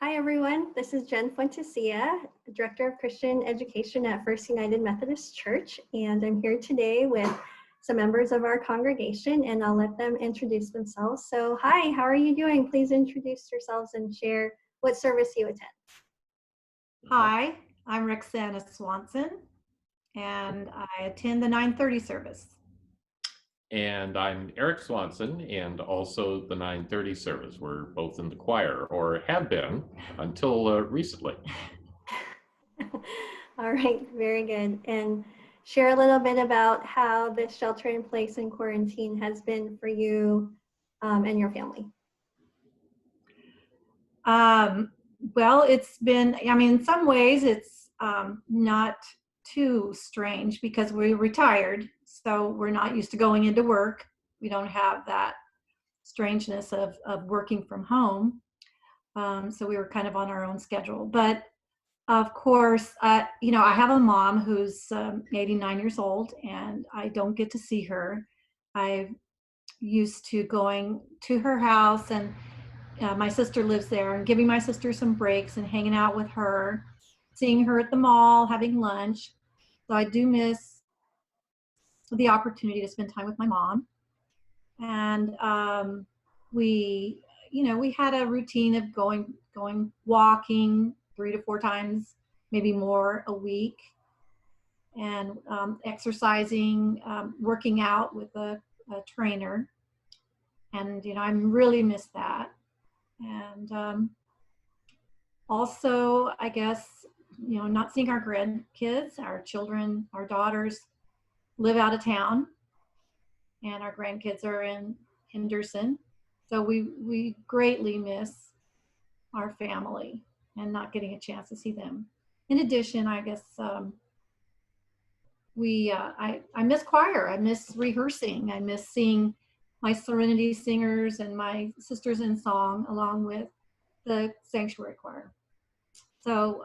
Hi, everyone. This is Jen Fuentecilla, Director of Christian Education at First United Methodist Church, and I'm here today with some members of our congregation, and I'll let them introduce themselves. So, hi, how are you doing? Please introduce yourselves and share what service you attend. Hi, I'm Roxana Swanson, and I attend the 9:30 service. And I'm Eric Swanson, and also the 9:30 service. We're both in the choir, or have been until recently. All right, very good. And share a little bit about how this shelter in place and quarantine has been for you and your family. Well, it's been, in some ways it's not too strange because we're retired, so we're not used to going into work. We don't have that strangeness of working from home. So we were kind of on our own schedule. But of course, I have a mom who's 89 years old, and I don't get to see her. I'm used to going to her house, and my sister lives there, and giving my sister some breaks and hanging out with her, seeing her at the mall, having lunch. So I do miss the opportunity to spend time with my mom. And we had a routine of going walking 3 to 4 times, maybe more a week, and exercising, working out with a trainer. And I really miss that. And also, I guess, not seeing our grandkids, our children, our daughters live out of town, and our grandkids are in Henderson. So we greatly miss our family and not getting a chance to see them. In addition, I guess I miss choir. I miss rehearsing. I miss seeing my Serenity singers and my sisters in song along with the sanctuary choir. So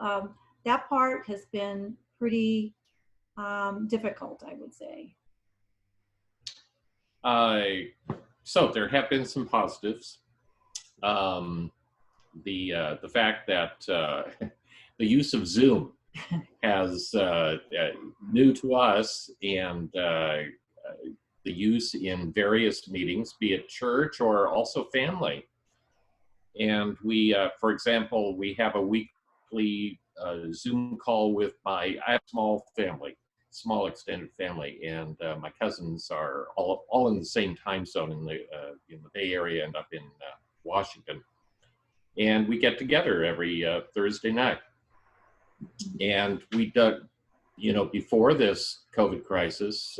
that part has been pretty difficult, I would say. So there have been some positives. The fact that the use of Zoom has new to us, and the use in various meetings, be it church or also family. And we, for example, we have a weekly Zoom call with I have a small family, small extended family, and my cousins are all in the same time zone in the Bay Area and up in Washington. And we get together every Thursday night. And we, before this COVID crisis,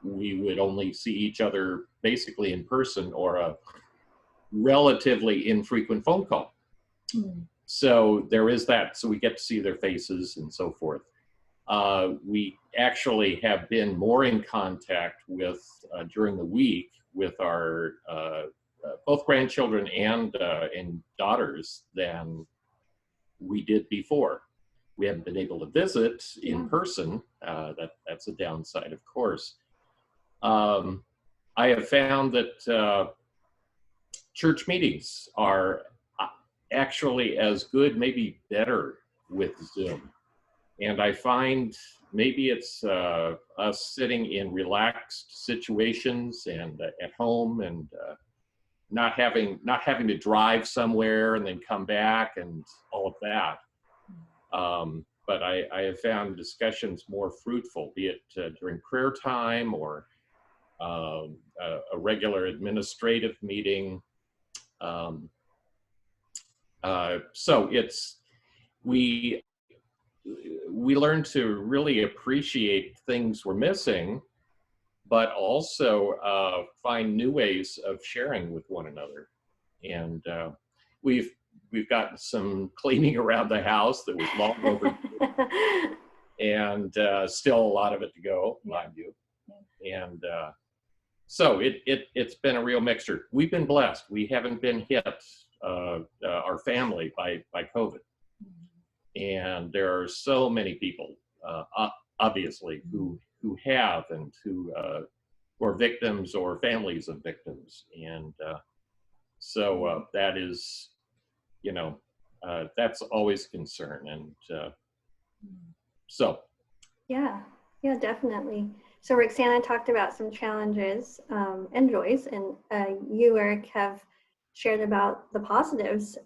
we would only see each other basically in person or a relatively infrequent phone call. So there is that. So we get to see their faces and so forth. We actually have been more in contact with during the week with our both grandchildren and daughters than we did before. We haven't been able to visit in person. That's a downside, of course. I have found that church meetings are actually as good, maybe better, with Zoom. And I find maybe it's us sitting in relaxed situations and at home, and not having to drive somewhere and then come back and all of that. But I have found discussions more fruitful, be it during prayer time or a regular administrative meeting. So we learn to really appreciate things we're missing, but also find new ways of sharing with one another. And we've gotten some cleaning around the house that was long overdue, and still a lot of it to go, mind you. And so it's been a real mixture. We've been blessed. We haven't been hit, our family, by COVID. And there are so many people, obviously, who have and who are victims or families of victims. And so that is, that's always a concern. And so. Yeah, yeah, definitely. So Roxana talked about some challenges and joys, and you, Eric, have shared about the positives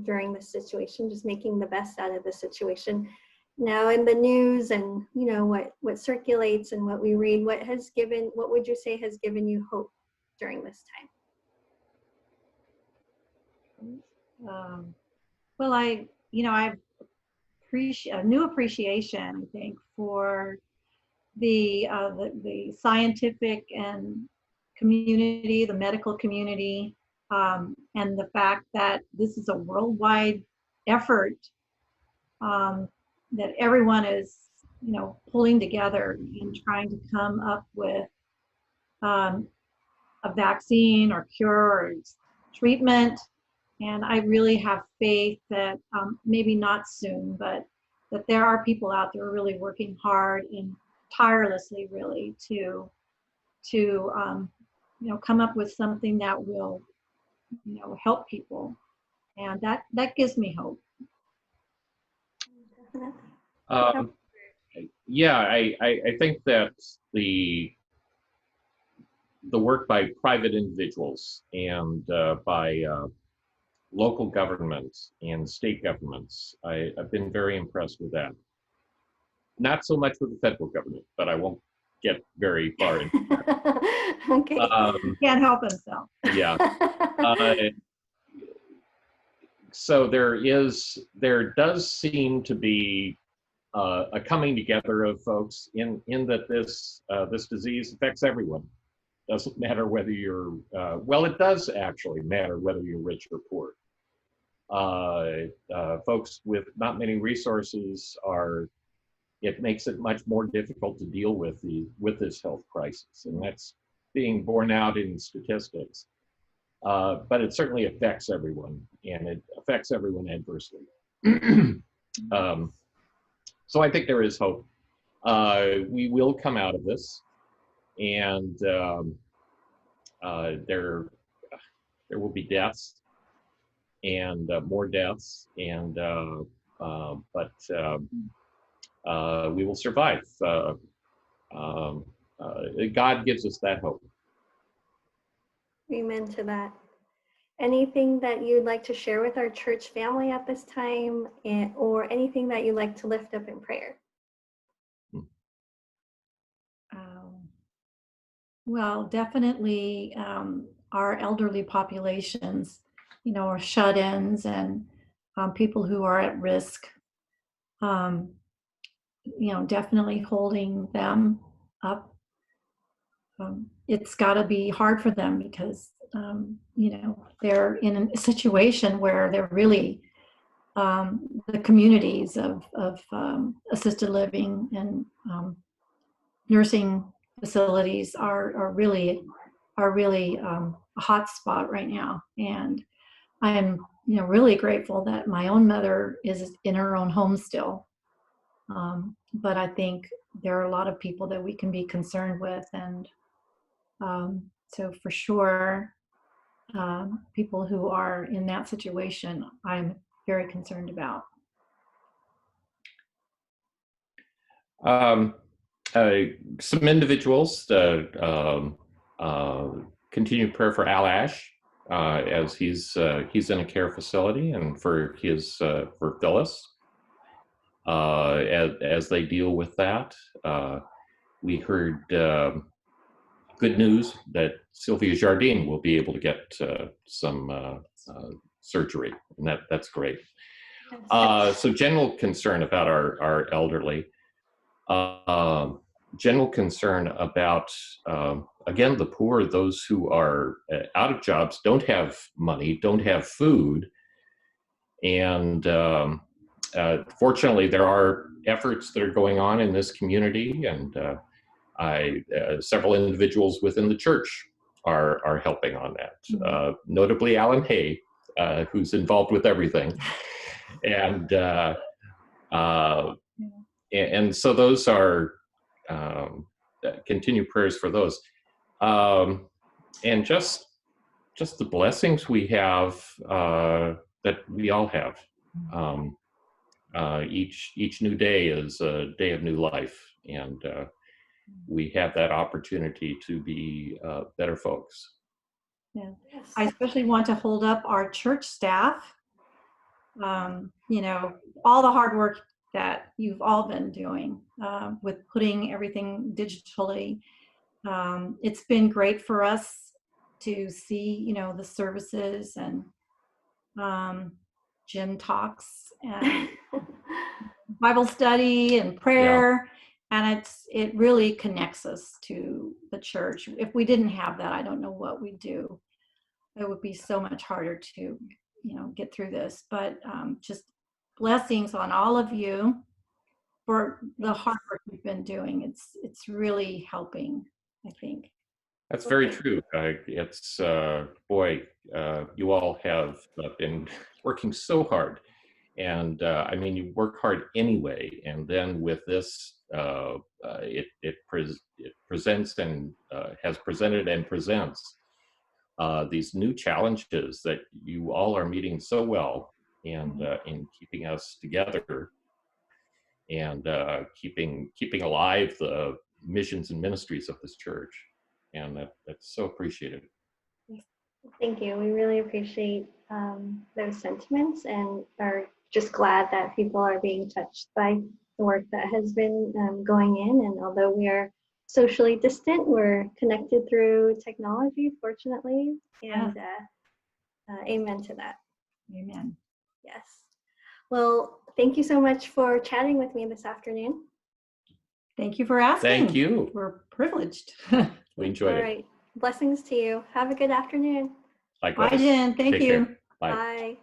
during this situation, just making the best out of the situation. Now in the news and what circulates and what we read, what would you say has given you hope during this time? Well, I've a new appreciation, I think, for the scientific and community, the medical community, and the fact that this is a worldwide effort, that everyone is, pulling together and trying to come up with a vaccine or cure or treatment. And I really have faith that maybe not soon, but that there are people out there really working hard and tirelessly, really, to come up with something that will, help people, and that gives me hope. Yeah, I think that the work by private individuals and by local governments and state governments, I've been very impressed with that. Not so much with the federal government, but I won't get very far into that. Okay. Can't help himself. Yeah. So there does seem to be a coming together of folks in that this disease affects everyone. Doesn't matter whether you're well, it does actually matter whether you're rich or poor. Folks with not many resources it makes it much more difficult to deal with this health crisis, and that's being borne out in statistics. But it certainly affects everyone, and it affects everyone adversely. So I think there is hope. We will come out of this, and there will be deaths and more deaths, and but we will survive. God gives us that hope. Amen to that. Anything that you'd like to share with our church family at this time, or anything that you'd like to lift up in prayer? Well, definitely our elderly populations, are shut-ins and people who are at risk, definitely holding them up. It's got to be hard for them because, they're in a situation where they're really, the communities of assisted living and nursing facilities are really a hot spot right now. And I'm, really grateful that my own mother is in her own home still. But I think there are a lot of people that we can be concerned with, and so for sure, people who are in that situation, I'm very concerned about. Some individuals, continued prayer for Al Ash, as he's in a care facility, and for Phyllis, as they deal with that. We heard good news that Sylvia Jardine will be able to get some surgery, and that's great. So general concern about our elderly. General concern about, again, the poor, those who are out of jobs, don't have money, don't have food. And fortunately, there are efforts that are going on in this community, and several individuals within the church are helping on that. Notably, Alan Hay, who's involved with everything. And so those are continued prayers for those, and just the blessings we have, that we all have. Each new day is a day of new life, and we have that opportunity to be better folks. Yeah. Yes. I especially want to hold up our church staff. All the hard work that you've all been doing with putting everything digitally. It's been great for us to see, the services and gym talks and Bible study and prayer. And it really connects us to the church. If we didn't have that, I don't know what we'd do. It would be so much harder to, get through this. But just blessings on all of you for the hard work you've been doing. It's really helping, I think. That's very true. It's boy, you all have been working so hard, and I mean, you work hard anyway. And then with this, it presents and has presented and presents these new challenges that you all are meeting so well, and in keeping us together and keeping alive the missions and ministries of this church. And that's so appreciated. Thank you. We really appreciate those sentiments and are just glad that people are being touched by the work that has been going in. And although we are socially distant, we're connected through technology, fortunately. And amen to that. Amen. Yes. Well, thank you so much for chatting with me this afternoon. Thank you for asking. Thank you. We're privileged. We enjoyed All it. right. Blessings to you. Have a good afternoon. Likewise. Bye, Jen. Thank Take you. care. Bye. Bye.